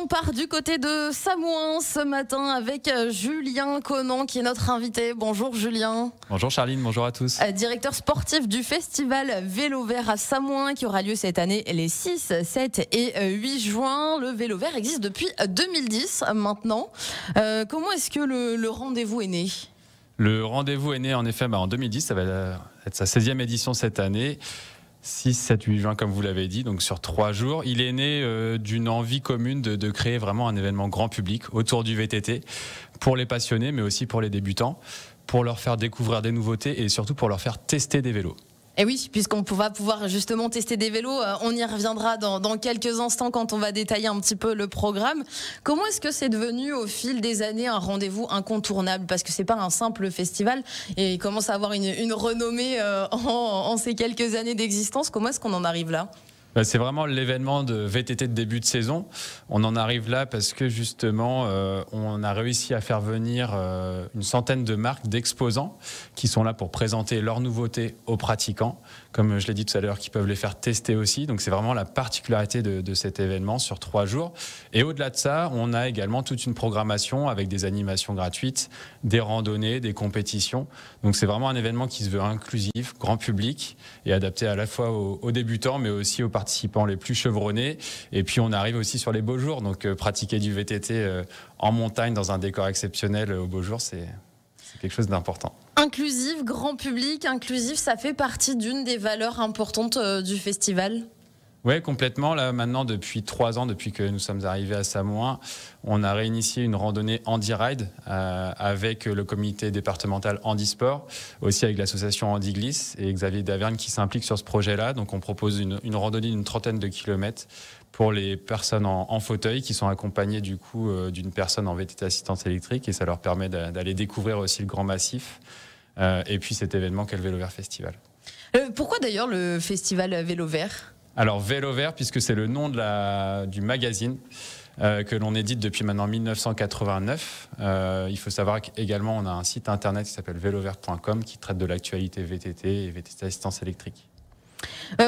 part du côté de Samoin ce matin avec Julien Conan qui est notre invité. Bonjour Julien. Bonjour Charline, bonjour à tous. Directeur sportif du festival Vélo Vert à Samoin qui aura lieu cette année les 6, 7 et 8 juin. Le Vélo Vert existe depuis 2010 maintenant. Comment est-ce que le rendez-vous est né ? Le rendez-vous est né en effet en 2010, ça va être sa 16e édition cette année. 6, 7, 8 juin comme vous l'avez dit, donc sur 3 jours. Il est né d'une envie commune de créer vraiment un événement grand public autour du VTT pour les passionnés mais aussi pour les débutants, pour leur faire découvrir des nouveautés et surtout pour leur faire tester des vélos. Et oui, puisqu'on va pouvoir justement tester des vélos, on y reviendra dans quelques instants quand on va détailler un petit peu le programme. Comment est-ce que c'est devenu au fil des années un rendez-vous incontournable ? Parce que c'est pas un simple festival et il commence à avoir une renommée en ces quelques années d'existence. Comment est-ce qu'on en arrive là ? C'est vraiment l'événement de VTT de début de saison. On en arrive là parce que justement, on a réussi à faire venir une centaine de marques d'exposants qui sont là pour présenter leurs nouveautés aux pratiquants, comme je l'ai dit tout à l'heure, qui peuvent les faire tester aussi. Donc c'est vraiment la particularité de cet événement sur 3 jours. Et au-delà de ça, on a également toute une programmation avec des animations gratuites, des randonnées, des compétitions. Donc c'est vraiment un événement qui se veut inclusif, grand public et adapté à la fois aux débutants mais aussi aux participants les plus chevronnés. Et puis on arrive aussi sur les beaux jours, donc pratiquer du VTT en montagne dans un décor exceptionnel aux beaux jours, c'est quelque chose d'important. Inclusif, grand public, inclusif, ça fait partie d'une des valeurs importantes du festival. Oui, complètement. Là, maintenant, depuis 3 ans, depuis que nous sommes arrivés à Samoin, on a réinitié une randonnée Handi-Ride avec le comité départemental Handisport, aussi avec l'association Handi-Glisse et Xavier Daverne qui s'implique sur ce projet-là. Donc, on propose une randonnée d'une 30aine de kilomètres pour les personnes en fauteuil qui sont accompagnées du coup d'une personne en VTT assistance électrique et ça leur permet d'aller découvrir aussi le grand massif et puis cet événement qu'est le Vélo Vert Festival. Pourquoi d'ailleurs le festival Vélo Vert ? Alors Vélo Vert, puisque c'est le nom du magazine que l'on édite depuis maintenant 1989. Il faut savoir qu'également on a un site internet qui s'appelle vélovert.com qui traite de l'actualité VTT et VTT assistance électrique.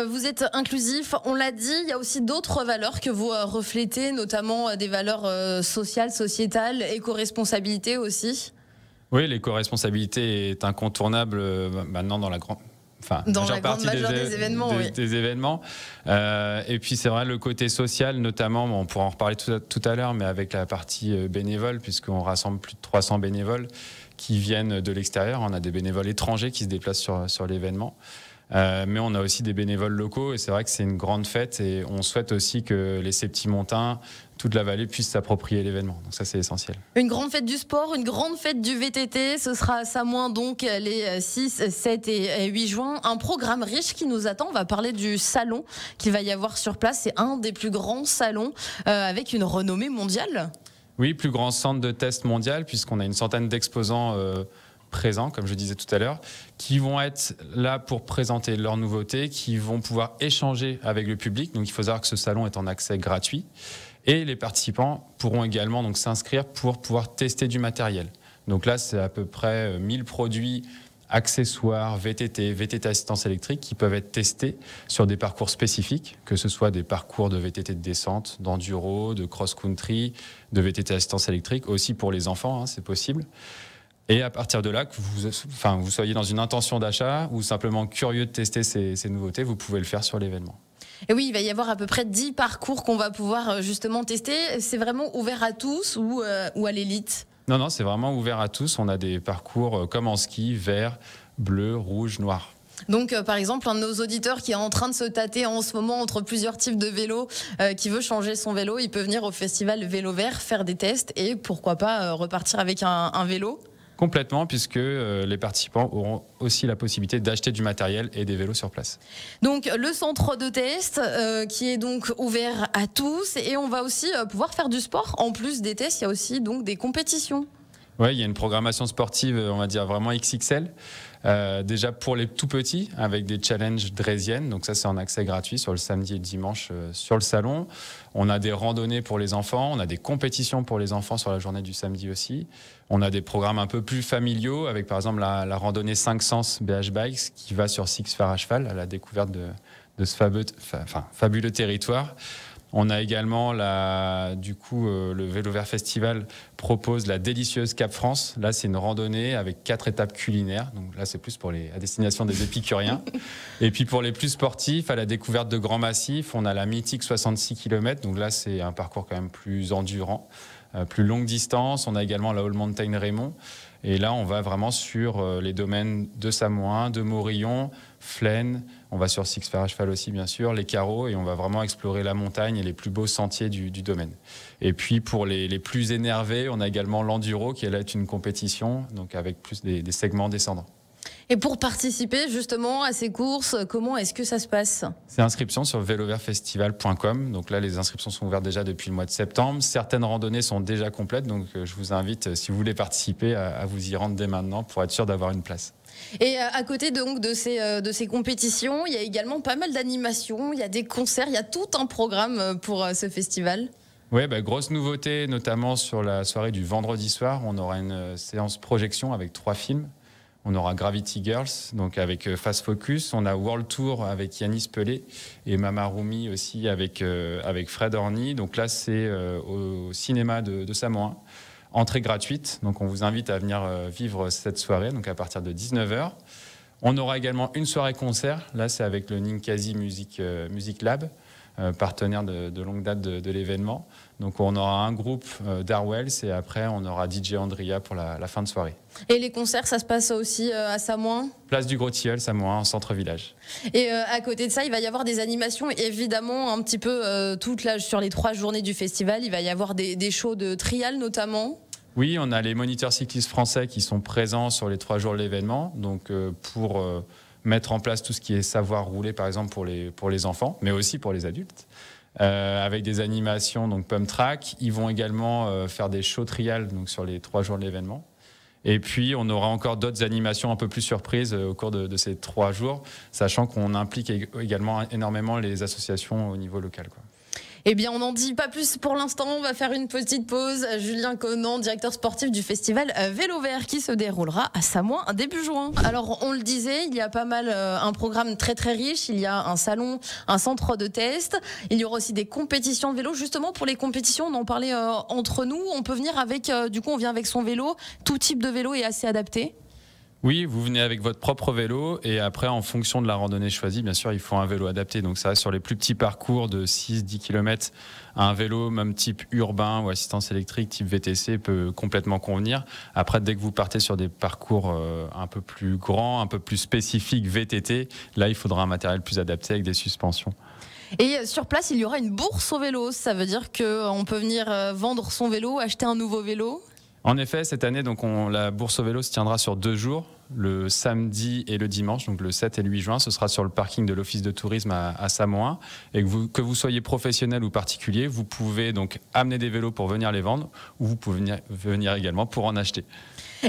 Vous êtes inclusif, on l'a dit, il y a aussi d'autres valeurs que vous reflétez, notamment des valeurs sociales, sociétales, éco-responsabilité aussi. Oui, l'éco-responsabilité est incontournable maintenant dans la grande... dans la grande majeure des événements. Des événements. Et puis c'est vrai, le côté social, notamment, on pourra en reparler tout à l'heure, mais avec la partie bénévole, puisqu'on rassemble plus de 300 bénévoles qui viennent de l'extérieur. On a des bénévoles étrangers qui se déplacent sur l'événement. Mais on a aussi des bénévoles locaux et c'est vrai que c'est une grande fête et on souhaite aussi que les Septimontains, toute la vallée puisse s'approprier l'événement. Donc ça, c'est essentiel. Une grande fête du sport, une grande fête du VTT. Ce sera à Samoin donc les 6, 7 et 8 juin. Un programme riche qui nous attend. On va parler du salon qu'il va y avoir sur place. C'est un des plus grands salons avec une renommée mondiale. Oui, plus grand centre de test mondial puisqu'on a une centaine d'exposants présents, comme je disais tout à l'heure, qui vont être là pour présenter leurs nouveautés, qui vont pouvoir échanger avec le public. Donc il faut savoir que ce salon est en accès gratuit. Et les participants pourront également donc s'inscrire pour pouvoir tester du matériel. Donc là, c'est à peu près 1000 produits, accessoires, VTT, VTT assistance électrique qui peuvent être testés sur des parcours spécifiques, que ce soit des parcours de VTT de descente, d'enduro, de cross-country, de VTT assistance électrique, aussi pour les enfants, c'est possible. Et à partir de là, que vous soyez dans une intention d'achat ou simplement curieux de tester ces nouveautés, vous pouvez le faire sur l'événement. Et oui, il va y avoir à peu près 10 parcours qu'on va pouvoir justement tester. C'est vraiment ouvert à tous ou à l'élite ? Non, c'est vraiment ouvert à tous. On a des parcours comme en ski, vert, bleu, rouge, noir. Donc, par exemple, un de nos auditeurs qui est en train de se tâter en ce moment entre plusieurs types de vélos, qui veut changer son vélo, il peut venir au festival Vélo Vert, faire des tests et pourquoi pas repartir avec un vélo ? Complètement, puisque les participants auront aussi la possibilité d'acheter du matériel et des vélos sur place. Donc le centre de test qui est donc ouvert à tous et on va aussi pouvoir faire du sport. En plus des tests, il y a aussi donc des compétitions. Oui, il y a une programmation sportive, on va dire vraiment XXL. Déjà pour les tout petits, avec des challenges draisiennes. Donc ça, c'est en accès gratuit sur le samedi et le dimanche sur le salon. On a des randonnées pour les enfants. On a des compétitions pour les enfants sur la journée du samedi aussi. On a des programmes un peu plus familiaux, avec par exemple la randonnée 5 Sens BH Bikes qui va sur Six Fers à cheval, à la découverte de ce fabuleux territoire. On a également le Vélo Vert Festival propose la délicieuse Cap France. Là, c'est une randonnée avec 4 étapes culinaires. Donc là, c'est plus à destination des épicuriens. Et puis pour les plus sportifs, à la découverte de grands massifs, on a la mythique 66 km. Donc là, c'est un parcours quand même plus endurant, plus longue distance. On a également la All Mountain Raymond. Et là, on va vraiment sur les domaines de Samoin, de Morillon, Flaine. On va sur Six Fer à Cheval aussi, bien sûr, les Carreaux, et on va vraiment explorer la montagne et les plus beaux sentiers du domaine. Et puis, pour les plus énervés, on a également l'enduro, qui est une compétition, donc avec plus des segments descendants. Et pour participer justement à ces courses, comment est-ce que ça se passe? C'est inscription sur velovertfestival.com. Donc là, les inscriptions sont ouvertes déjà depuis le mois de septembre. Certaines randonnées sont déjà complètes, donc je vous invite, si vous voulez participer, à vous y rendre dès maintenant pour être sûr d'avoir une place. Et à côté donc de ces compétitions, il y a également pas mal d'animations, il y a des concerts, il y a tout un programme pour ce festival. Oui, grosse nouveauté, notamment sur la soirée du vendredi soir. On aura une séance projection avec 3 films. On aura Gravity Girls, donc avec Fast Focus. On a World Tour avec Yanis Pelé et Mama Rumi aussi avec Fred Orny. Donc là, c'est au cinéma de Samoin. Entrée gratuite, donc on vous invite à venir vivre cette soirée, donc à partir de 19h. On aura également une soirée concert. Là, c'est avec le Ninkasi Music Lab, partenaire de longue date de l'événement. Donc on aura un groupe d'Arwells et après on aura DJ Andrea pour la fin de soirée. Et les concerts, ça se passe aussi à Samoin? Place du Gros-Tilleul, Samoin, en centre-village. Et à côté de ça, il va y avoir des animations, évidemment, un petit peu sur les 3 journées du festival. Il va y avoir des shows de trial notamment. Oui, on a les moniteurs cyclistes français qui sont présents sur les 3 jours de l'événement. Donc pour mettre en place tout ce qui est savoir rouler, par exemple, pour les enfants, mais aussi pour les adultes. Avec des animations, donc pump track. Ils vont également faire des shows trial donc sur les 3 jours de l'événement. Et puis, on aura encore d'autres animations un peu plus surprises au cours de ces 3 jours, sachant qu'on implique également énormément les associations au niveau local, quoi. Eh bien, on n'en dit pas plus pour l'instant. On va faire une petite pause. Julien Conant, directeur sportif du festival Vélo Vert, qui se déroulera à Samoin début juin. Alors, on le disait, il y a pas mal un programme très très riche. Il y a un salon, un centre de test. Il y aura aussi des compétitions de vélo. Justement, pour les compétitions, on en parlait entre nous. On peut venir avec, on vient avec son vélo. Tout type de vélo est assez adapté. Oui, vous venez avec votre propre vélo et après, en fonction de la randonnée choisie, bien sûr, il faut un vélo adapté. Donc ça, sur les plus petits parcours de 6-10 km, un vélo même type urbain ou assistance électrique type VTC peut complètement convenir. Après, dès que vous partez sur des parcours un peu plus grands, un peu plus spécifiques VTT, là, il faudra un matériel plus adapté avec des suspensions. Et sur place, il y aura une bourse au vélo. Ça veut dire qu'on peut venir vendre son vélo, acheter un nouveau vélo? En effet, cette année, donc la bourse au vélo se tiendra sur 2 jours, le samedi et le dimanche, donc le 7 et le 8 juin. Ce sera sur le parking de l'Office de tourisme à Samoin. Et que vous soyez professionnel ou particulier, vous pouvez donc amener des vélos pour venir les vendre ou vous pouvez venir également pour en acheter.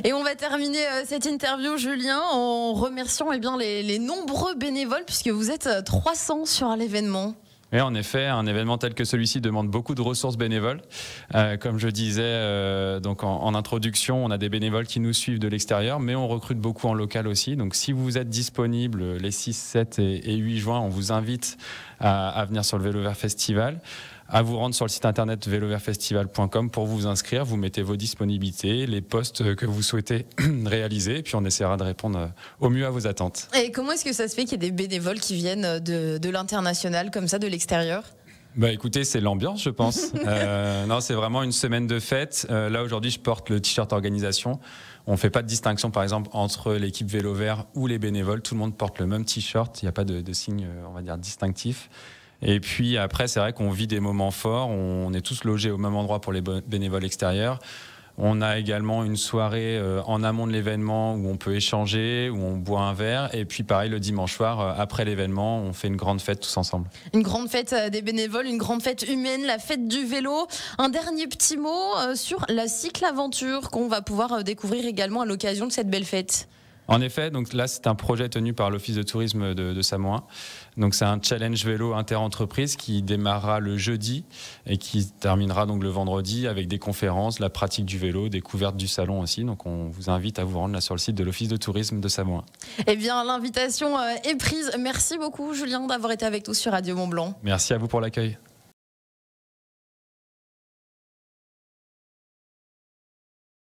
Et on va terminer cette interview, Julien, en remerciant les nombreux bénévoles, puisque vous êtes 300 sur l'événement. Oui, en effet, un événement tel que celui-ci demande beaucoup de ressources bénévoles. Comme je disais donc en introduction, on a des bénévoles qui nous suivent de l'extérieur, mais on recrute beaucoup en local aussi. Donc si vous êtes disponible les 6, 7 et 8 juin, on vous invite à venir sur le Vélo Vert Festival, à vous rendre sur le site internet velovertfestival.com pour vous inscrire. Vous mettez vos disponibilités, les postes que vous souhaitez réaliser, et puis on essaiera de répondre au mieux à vos attentes. Et comment est-ce que ça se fait qu'il y ait des bénévoles qui viennent de l'international, comme ça, de l'extérieur ? Écoutez, c'est l'ambiance, je pense. Non, c'est vraiment une semaine de fête. Là, aujourd'hui, je porte le t-shirt organisation. On ne fait pas de distinction, par exemple, entre l'équipe Vélo Vert ou les bénévoles. Tout le monde porte le même t-shirt. Il n'y a pas de signe, on va dire, distinctif. Et puis après, c'est vrai qu'on vit des moments forts. On est tous logés au même endroit pour les bénévoles extérieurs. On a également une soirée en amont de l'événement où on peut échanger, où on boit un verre. Et puis pareil, le dimanche soir, après l'événement, on fait une grande fête tous ensemble. Une grande fête des bénévoles, une grande fête humaine, la fête du vélo. Un dernier petit mot sur la cycle-aventure qu'on va pouvoir découvrir également à l'occasion de cette belle fête. En effet, donc là, c'est un projet tenu par l'Office de tourisme de Samoin. Donc c'est un challenge vélo inter-entreprise qui démarrera le jeudi et qui terminera donc le vendredi avec des conférences, la pratique du vélo, découverte du salon aussi. Donc on vous invite à vous rendre là sur le site de l'Office de tourisme de Samoin. Eh bien, l'invitation est prise. Merci beaucoup, Julien, d'avoir été avec nous sur Radio Mont Blanc. Merci à vous pour l'accueil.